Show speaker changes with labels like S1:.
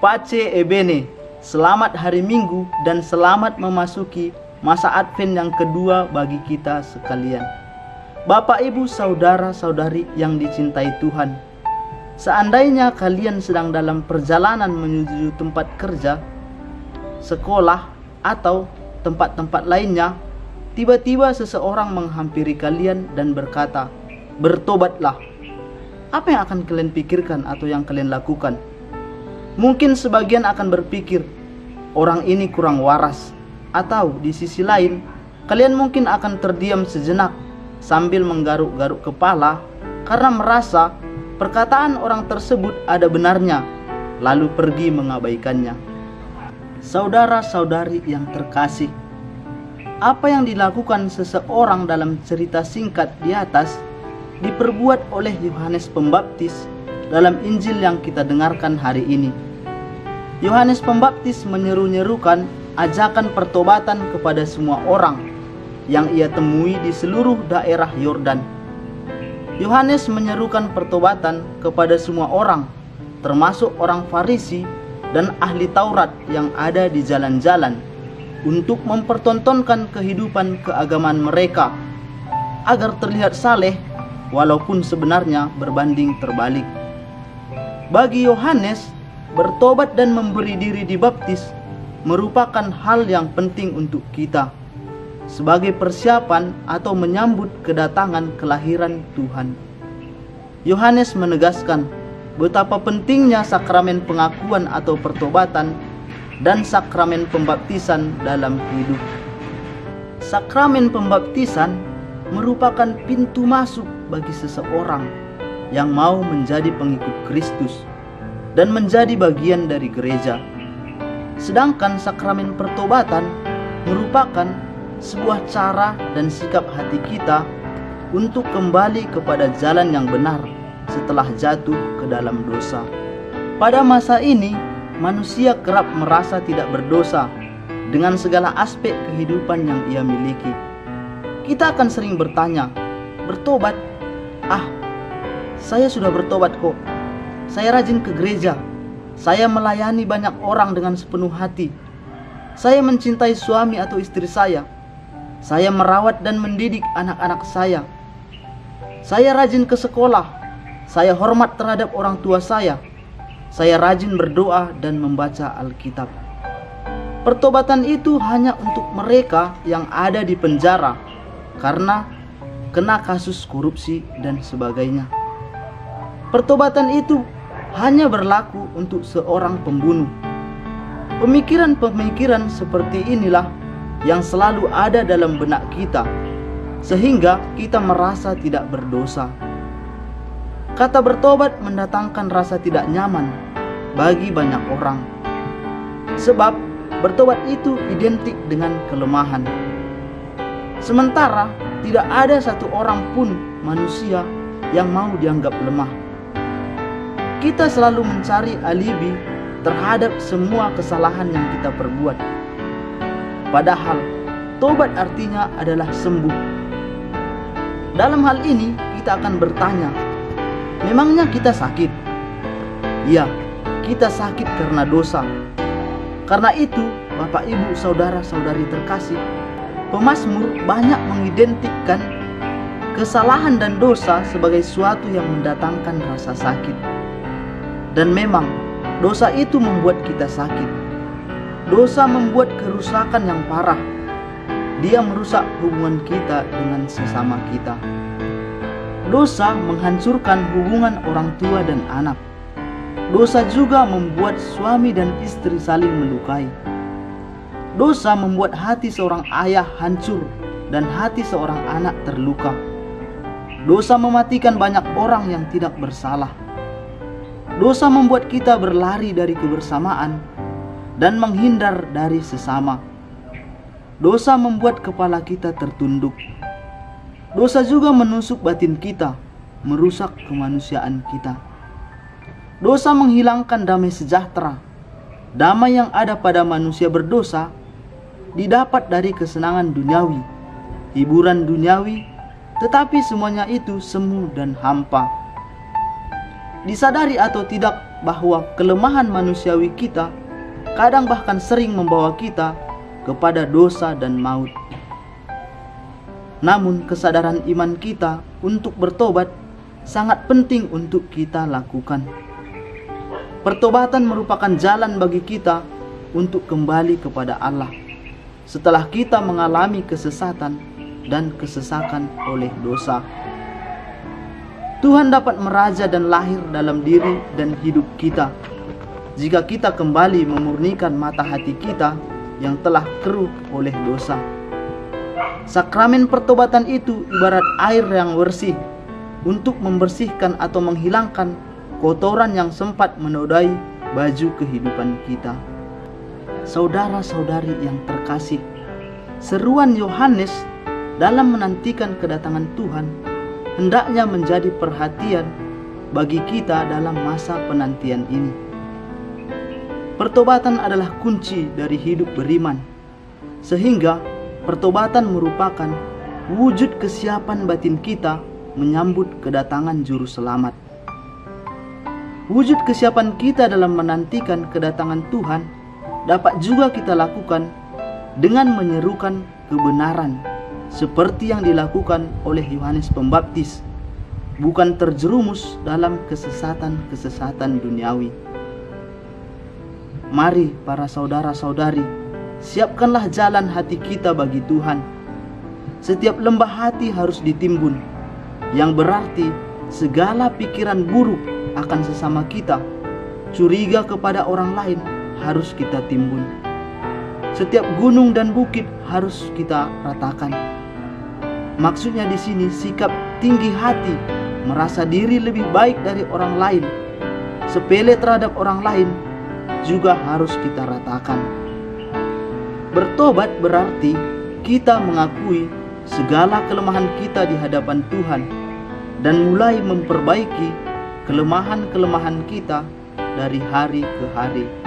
S1: Pace Ebene, selamat hari Minggu dan selamat memasuki masa Advent yang kedua bagi kita sekalian. Bapak, Ibu, saudara-saudari yang dicintai Tuhan, seandainya kalian sedang dalam perjalanan menuju tempat kerja, sekolah, atau tempat-tempat lainnya, tiba-tiba seseorang menghampiri kalian dan berkata, "Bertobatlah." Apa yang akan kalian pikirkan atau yang kalian lakukan? Mungkin sebagian akan berpikir, orang ini kurang waras. Atau di sisi lain, kalian mungkin akan terdiam sejenak sambil menggaruk-garuk kepala karena merasa perkataan orang tersebut ada benarnya, lalu pergi mengabaikannya. Saudara-saudari yang terkasih, apa yang dilakukan seseorang dalam cerita singkat di atas diperbuat oleh Yohanes Pembaptis dalam Injil yang kita dengarkan hari ini. Yohanes Pembaptis menyeru-nyerukan ajakan pertobatan kepada semua orang yang ia temui di seluruh daerah Yordan. Yohanes menyerukan pertobatan kepada semua orang, termasuk orang Farisi dan ahli Taurat yang ada di jalan-jalan, untuk mempertontonkan kehidupan keagamaan mereka agar terlihat saleh walaupun sebenarnya berbanding terbalik. Bagi Yohanes, bertobat dan memberi diri dibaptis merupakan hal yang penting untuk kita sebagai persiapan atau menyambut kedatangan kelahiran Tuhan. Yohanes menegaskan betapa pentingnya sakramen pengakuan atau pertobatan dan sakramen pembaptisan dalam hidup. Sakramen pembaptisan merupakan pintu masuk bagi seseorang yang mau menjadi pengikut Kristus dan menjadi bagian dari gereja. Sedangkan sakramen pertobatan merupakan sebuah cara dan sikap hati kita untuk kembali kepada jalan yang benar setelah jatuh ke dalam dosa. Pada masa ini, manusia kerap merasa tidak berdosa dengan segala aspek kehidupan yang ia miliki. Kita akan sering bertanya, "Bertobat? Saya sudah bertobat kok. Saya rajin ke gereja. Saya melayani banyak orang dengan sepenuh hati. Saya mencintai suami atau istri saya. Saya merawat dan mendidik anak-anak saya. Saya rajin ke sekolah. Saya hormat terhadap orang tua saya. Saya rajin berdoa dan membaca Alkitab." Pertobatan itu hanya untuk mereka yang ada di penjara karena kena kasus korupsi dan sebagainya. Pertobatan itu hanya berlaku untuk seorang pembunuh. Pemikiran-pemikiran seperti inilah yang selalu ada dalam benak kita, sehingga kita merasa tidak berdosa. Kata bertobat mendatangkan rasa tidak nyaman bagi banyak orang, sebab bertobat itu identik dengan kelemahan. Sementara tidak ada satu orang pun manusia yang mau dianggap lemah. Kita selalu mencari alibi terhadap semua kesalahan yang kita perbuat. Padahal tobat artinya adalah sembuh. Dalam hal ini kita akan bertanya, memangnya kita sakit? Ya, kita sakit karena dosa. Karena itu, Bapak, Ibu, saudara-saudari terkasih, pemazmur banyak mengidentikan kesalahan dan dosa sebagai suatu yang mendatangkan rasa sakit. Dan memang dosa itu membuat kita sakit. Dosa membuat kerusakan yang parah. Dia merusak hubungan kita dengan sesama kita. Dosa menghancurkan hubungan orang tua dan anak. Dosa juga membuat suami dan istri saling melukai. Dosa membuat hati seorang ayah hancur dan hati seorang anak terluka. Dosa mematikan banyak orang yang tidak bersalah. Dosa membuat kita berlari dari kebersamaan dan menghindar dari sesama. Dosa membuat kepala kita tertunduk. Dosa juga menusuk batin kita, merusak kemanusiaan kita. Dosa menghilangkan damai sejahtera. Damai yang ada pada manusia berdosa didapat dari kesenangan duniawi, hiburan duniawi, tetapi semuanya itu semu dan hampa. Disadari atau tidak, bahwa kelemahan manusiawi kita kadang bahkan sering membawa kita kepada dosa dan maut. Namun kesadaran iman kita untuk bertobat sangat penting untuk kita lakukan. Pertobatan merupakan jalan bagi kita untuk kembali kepada Allah setelah kita mengalami kesesatan dan kesesakan oleh dosa. Tuhan dapat meraja dan lahir dalam diri dan hidup kita jika kita kembali memurnikan mata hati kita yang telah keruh oleh dosa. Sakramen pertobatan itu ibarat air yang bersih untuk membersihkan atau menghilangkan kotoran yang sempat menodai baju kehidupan kita. Saudara-saudari yang terkasih, seruan Yohanes dalam menantikan kedatangan Tuhan hendaknya menjadi perhatian bagi kita dalam masa penantian ini. Pertobatan adalah kunci dari hidup beriman, sehingga pertobatan merupakan wujud kesiapan batin kita menyambut kedatangan Juru Selamat. Wujud kesiapan kita dalam menantikan kedatangan Tuhan dapat juga kita lakukan dengan menyerukan kebenaran seperti yang dilakukan oleh Yohanes Pembaptis, bukan terjerumus dalam kesesatan-kesesatan duniawi. Mari para saudara-saudari, siapkanlah jalan hati kita bagi Tuhan. Setiap lembah hati harus ditimbun, yang berarti segala pikiran buruk akan sesama kita, curiga kepada orang lain harus kita timbun. Setiap gunung dan bukit harus kita ratakan. Maksudnya di sini sikap tinggi hati, merasa diri lebih baik dari orang lain, sepele terhadap orang lain juga harus kita ratakan. Bertobat berarti kita mengakui segala kelemahan kita di hadapan Tuhan dan mulai memperbaiki kelemahan-kelemahan kita dari hari ke hari.